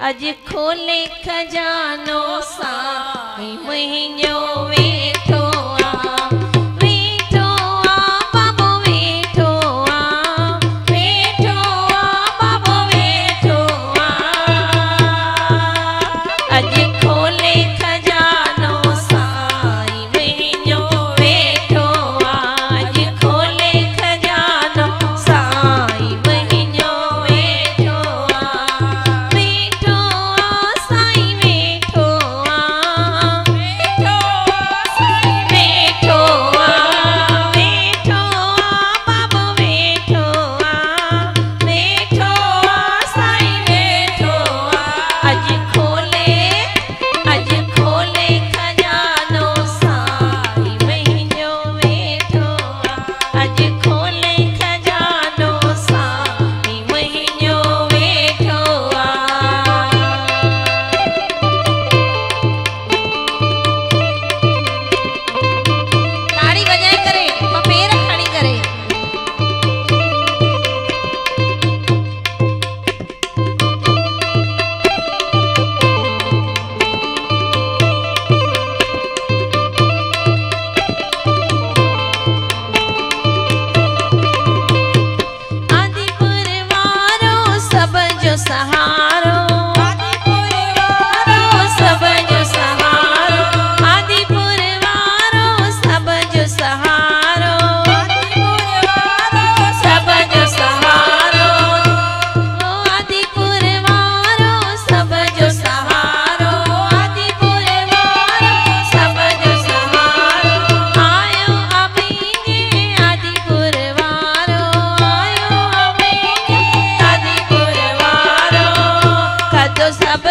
अज खोले खजानो साईं मुंहिंजो वेठो आ, वेठो आ बाबो वेठो आ, वेठो आ बाबो वेठो आ। अज खोले खजानो साईं मुंहिंजो वेठो आ, अज खोले खजानो साईं मुंहिंजो वेठो आ, वेठो आ साईं वेठो आ, वेठो आ साईं वेठो आ, वेठो आ बाबो वेठो आ, वेठो आ साईं वेठो आ। अज खोले खजानो साईं मुंहिंजो वेठो आ, अज खोले खजानो साईं मुंहिंजो वेठो आ। ताड़ी वजाए करे ॿ पेर खणी करे आदिपुर वारो सब जो सहारो, आदिपुर वारो सब जो सहारो, आदिपुर वारो सब जो सहारो, आदिपुर वारो सब जो सहारो, आदिपुर वारो सब जो सहारो, आदिपुर वारो सब जो सहारो। आयो अबीगे आदिपुर वारो, आयो अबीगे आदिपुर वारो, कदो सब